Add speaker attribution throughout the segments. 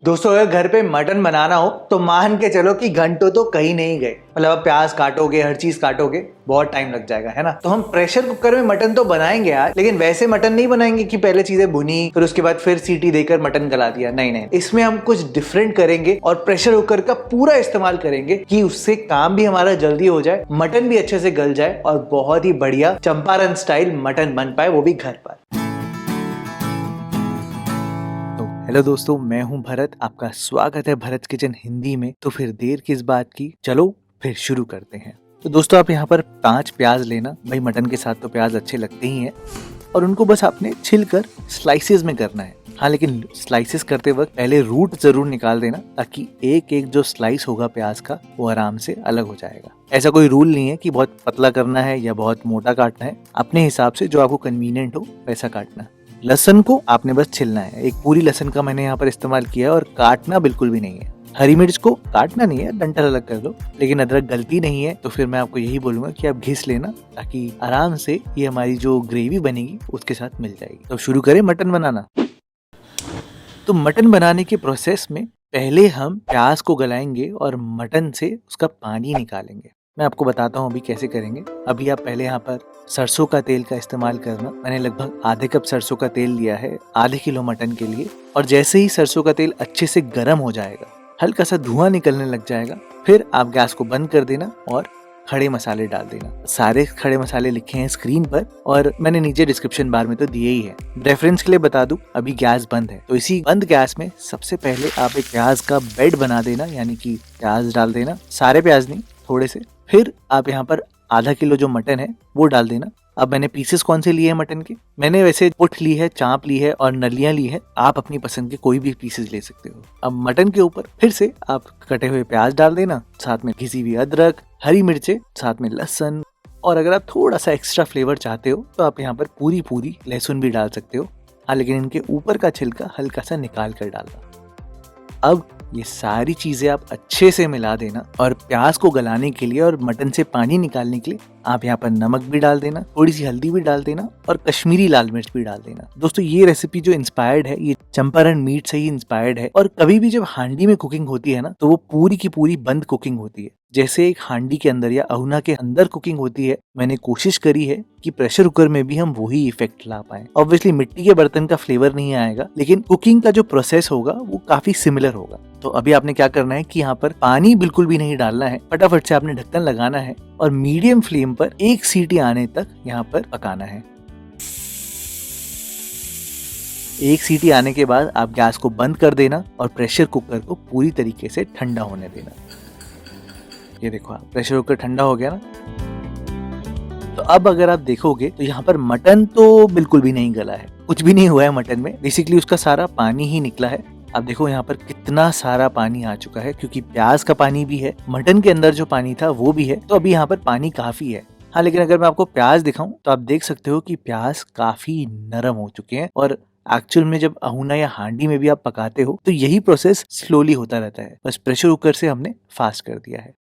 Speaker 1: दोस्तों अगर घर पे मटन बनाना हो तो मान के चलो कि घंटों तो कहीं नहीं गए। मतलब आप प्याज काटोगे, हर चीज काटोगे, बहुत टाइम लग जाएगा, है ना। तो हम प्रेशर कुकर में मटन तो बनाएंगे यार, लेकिन वैसे मटन नहीं बनाएंगे कि पहले चीजें भुनी फिर उसके बाद फिर सीटी देकर मटन गला दिया। नहीं नहीं, इसमें हम कुछ डिफरेंट करेंगे और प्रेशर कुकर का पूरा इस्तेमाल करेंगे कि उससे काम भी हमारा जल्दी हो जाए, मटन भी अच्छे से गल जाए और बहुत ही बढ़िया चंपारण स्टाइल मटन बन पाए, वो भी घर पर। हेलो दोस्तों, मैं हूं भरत, आपका स्वागत है भरत किचन हिंदी में। तो फिर देर किस बात की, चलो फिर शुरू करते हैं। तो दोस्तों आप यहाँ पर 5 प्याज लेना। भाई मटन के साथ तो प्याज अच्छे लगते ही हैं और उनको बस आपने छिलकर स्लाइसेस में करना है। हाँ, लेकिन स्लाइसेस करते वक्त पहले रूट जरूर निकाल देना, ताकि एक एक जो स्लाइस होगा प्याज का वो आराम से अलग हो जाएगा। ऐसा कोई रूल नहीं है कि बहुत पतला करना है या बहुत मोटा काटना है, अपने हिसाब से जो आपको कन्वीनियंट हो वैसा काटना। लहसुन को आपने बस छिलना है। एक पूरी लहसुन का मैंने यहाँ पर इस्तेमाल किया है और काटना बिल्कुल भी नहीं है। हरी मिर्च को काटना नहीं है, डंठल अलग कर लो। लेकिन अदरक गलती नहीं है, तो फिर मैं आपको यही बोलूंगा कि आप घिस लेना, ताकि आराम से ये हमारी जो ग्रेवी बनेगी उसके साथ मिल जाएगी। तो शुरू करें मटन बनाना। तो मटन बनाने के प्रोसेस में पहले हम प्याज को गलाएंगे और मटन से उसका पानी निकालेंगे। मैं आपको बताता हूँ अभी कैसे करेंगे। अभी आप पहले यहाँ पर सरसों का तेल का इस्तेमाल करना। मैंने लगभग आधे कप सरसों का तेल लिया है आधे किलो मटन के लिए। और जैसे ही सरसों का तेल अच्छे से गर्म हो जाएगा, हल्का सा धुआं निकलने लग जाएगा, फिर आप गैस को बंद कर देना और खड़े मसाले डाल देना। सारे खड़े मसाले लिखे हैं स्क्रीन पर और मैंने नीचे डिस्क्रिप्शन बार में तो दिए ही है। रेफरेंस के लिए बता दूं, अभी गैस बंद है, तो इसी बंद गैस में सबसे पहले आप एक प्याज का बेड बना देना, यानी कि प्याज डाल देना। सारे प्याज नहीं, थोड़े से। फिर आप यहाँ पर आधा किलो जो मटन है वो डाल देना। अब मैंने पीसेस कौन से लिए हैं मटन के, मैंने वैसे पुठ ली है, चांप ली है और नलियां ली है। आप अपनी पसंद के कोई भी पीसेस ले सकते हो। अब मटन के ऊपर फिर से आप कटे हुए प्याज डाल देना, साथ में घिसी हुई अदरक, हरी मिर्चें, साथ में लहसुन। और अगर आप थोड़ा सा एक्स्ट्रा फ्लेवर चाहते हो तो आप यहाँ पर पूरी लहसुन भी डाल सकते हो। हाँ, लेकिन इनके ऊपर का छिलका हल्का सा निकाल कर डालना। अब ये सारी चीजें आप अच्छे से मिला देना और प्याज को गलाने के लिए और मटन से पानी निकालने के लिए आप यहाँ पर नमक भी डाल देना, थोड़ी सी हल्दी भी डाल देना और कश्मीरी लाल मिर्च भी डाल देना। दोस्तों ये रेसिपी जो इंस्पायर्ड है, ये चंपारण मीट से ही इंस्पायर्ड है। और कभी भी जब हांडी में कुकिंग होती है ना, तो वो पूरी की पूरी बंद कुकिंग होती है। जैसे एक हांडी के अंदर या अहुना के अंदर कुकिंग होती है, मैंने कोशिश करी है कि प्रेशर कुकर में भी हम वही इफेक्ट ला पाए। ऑब्वियसली मिट्टी के बर्तन का फ्लेवर नहीं आएगा, लेकिन कुकिंग का जो प्रोसेस होगा वो काफी सिमिलर होगा। तो अभी आपने क्या करना है कि यहाँ पर पानी बिल्कुल भी नहीं डालना है, फटाफट से आपने ढक्कन लगाना है और मीडियम फ्लेम पर 1 सीटी आने तक यहाँ पर पकाना है। 1 सीटी आने के बाद आप गैस को बंद कर देना और प्रेशर कुकर को पूरी तरीके से ठंडा होने देना। ये देखो, आप प्रेशर कुकर ठंडा हो गया ना। तो अब अगर आप देखोगे तो यहाँ पर मटन तो बिल्कुल भी नहीं गला है, कुछ भी नहीं हुआ है मटन में। बेसिकली उसका सारा पानी ही निकला है। अब देखो यहाँ पर कितना सारा पानी आ चुका है, क्योंकि प्याज का पानी भी है, मटन के अंदर जो पानी था वो भी है। तो अभी यहाँ पर पानी काफी है। हाँ, लेकिन अगर मैं आपको प्याज दिखाऊं तो आप देख सकते हो कि प्याज काफी नरम हो चुके हैं। और एक्चुअल में जब अहुना या हांडी में भी आप पकाते हो तो यही प्रोसेस स्लोली होता रहता है, बस प्रेशर कुकर से हमने फास्ट कर दिया है।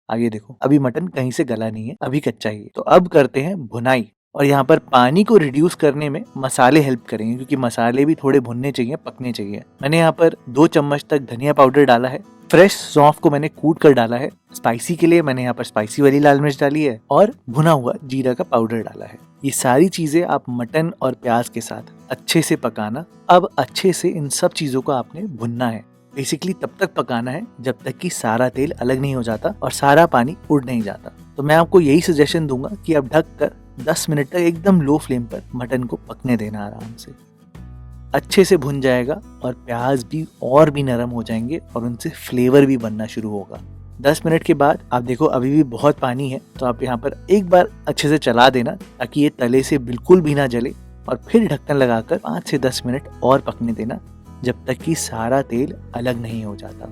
Speaker 1: आगे देखो, अभी मटन कहीं से गला नहीं है, अभी कच्चा ही है। तो अब करते हैं भुनाई। और यहाँ पर पानी को रिड्यूस करने में मसाले हेल्प करेंगे, क्योंकि मसाले भी थोड़े भुनने चाहिए, पकने चाहिए। मैंने यहाँ पर 2 चम्मच तक धनिया पाउडर डाला है। फ्रेश सौंफ को मैंने कूट कर डाला है। स्पाइसी के लिए मैंने यहाँ पर स्पाइसी वाली लाल मिर्च डाली है और भुना हुआ जीरा का पाउडर डाला है। ये सारी चीजें आप मटन और प्याज के साथ अच्छे से पकाना। अब अच्छे से इन सब चीजों को आपने भुनना है। बेसिकली तब तक पकाना है जब तक कि सारा तेल अलग नहीं हो जाता और सारा पानी उड़ नहीं जाता। तो मैं आपको यही सजेशन दूंगा कि आप ढक कर 10 मिनट तक एकदम लो फ्लेम पर मटन को पकने देना। आराम से अच्छे से भुन जाएगा और प्याज भी और भी नरम हो जाएंगे और उनसे फ्लेवर भी बनना शुरू होगा। 10 मिनट के बाद आप देखो अभी भी बहुत पानी है, तो आप यहाँ पर एक बार अच्छे से चला देना ताकि ये तले से बिल्कुल भी ना जले। और फिर ढक्कन लगाकर 5 से 10 मिनट और पकने देना, जब तक कि सारा तेल अलग नहीं हो जाता।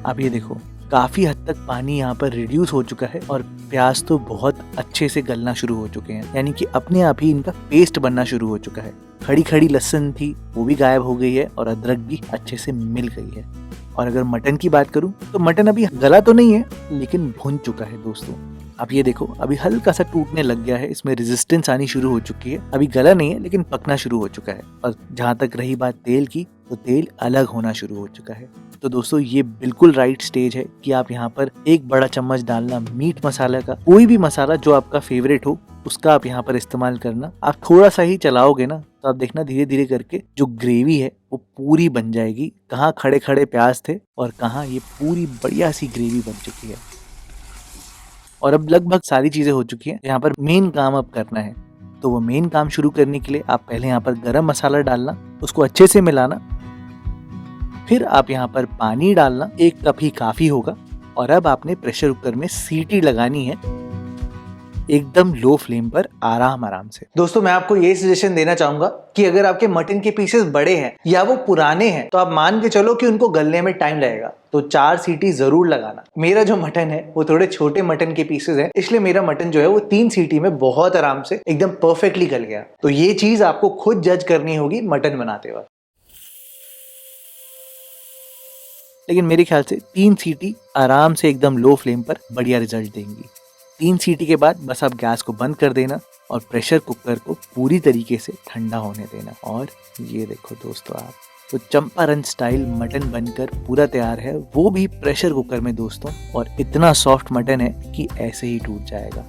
Speaker 1: अब ये देखो, काफी हद तक पानी यहाँ पर रिड्यूस हो चुका है और प्याज तो बहुत अच्छे से गलना शुरू हो चुके हैं, यानी कि अपने आप ही इनका पेस्ट बनना शुरू हो चुका है। खड़ी लहसुन थी वो भी गायब हो गई है और अदरक भी अच्छे से मिल गई है। और अगर मटन की बात करूं तो मटन अभी गला तो नहीं है, लेकिन भुन चुका है दोस्तों। आप ये देखो अभी हल्का सा टूटने लग गया है, इसमें रेजिस्टेंस आनी शुरू हो चुकी है। अभी गला नहीं है लेकिन पकना शुरू हो चुका है। और जहाँ तक रही बात तेल की, तो तेल अलग होना शुरू हो चुका है। तो दोस्तों ये बिल्कुल राइट स्टेज है कि आप यहाँ पर 1 बड़ा चम्मच डालना मीट मसाला का, कोई भी मसाला जो आपका फेवरेट हो उसका आप यहाँ पर इस्तेमाल करना। आप थोड़ा सा ही चलाओगे ना तो आप देखना धीरे धीरे करके जो ग्रेवी है वो पूरी बन जाएगी। कहाँ खड़े खड़े प्याज थे और कहाँ ये पूरी बढ़िया सी ग्रेवी बन चुकी है। और अब लगभग सारी चीजें हो चुकी हैं। यहाँ पर मेन काम अब करना है। तो वो मेन काम शुरू करने के लिए आप पहले यहाँ पर गरम मसाला डालना, उसको अच्छे से मिलाना, फिर आप यहाँ पर पानी डालना, 1 कप ही काफी होगा। और अब आपने प्रेशर कुकर में सीटी लगानी है एकदम लो फ्लेम पर, आराम से। दोस्तों मैं आपको ये सजेशन देना चाहूंगा कि अगर आपके मटन के पीसेस बड़े हैं या वो पुराने हैं तो आप मान के चलो कि उनको गलने में टाइम लगेगा, तो 4 सीटी जरूर लगाना। मेरा जो मटन है वो थोड़े छोटे मटन के पीसेस हैं, इसलिए मेरा मटन जो है वो 3 सीटी में बहुत आराम से एकदम परफेक्टली गल गया। तो ये चीज आपको खुद जज करनी होगी मटन बनाते वक्त। लेकिन मेरे ख्याल से 3 सीटी आराम से एकदम लो फ्लेम पर बढ़िया रिजल्ट देंगी। 3 सीटी के बाद बस आप गैस को बंद कर देना और प्रेशर कुकर को पूरी तरीके से ठंडा होने देना। और ये देखो दोस्तों, आप तो चंपारण स्टाइल मटन बनकर पूरा तैयार है, वो भी प्रेशर कुकर में दोस्तों। और इतना सॉफ्ट मटन है कि ऐसे ही टूट जाएगा।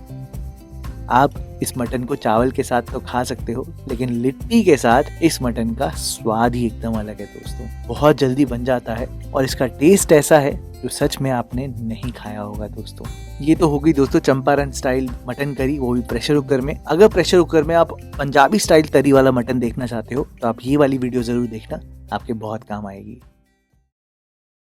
Speaker 1: आप इस मटन को चावल के साथ तो खा सकते हो, लेकिन लिट्टी के साथ इस मटन का स्वाद ही एकदम अलग है दोस्तों। बहुत जल्दी बन जाता है और इसका टेस्ट ऐसा है जो सच में आपने नहीं खाया होगा दोस्तों। ये तो हो गई दोस्तों चंपारण स्टाइल मटन करी, वो भी प्रेशर कुकर में। अगर प्रेशर कुकर में आप पंजाबी स्टाइल तरी वाला मटन देखना चाहते हो तो आप ये वाली वीडियो जरूर देखना, आपके बहुत काम आएगी।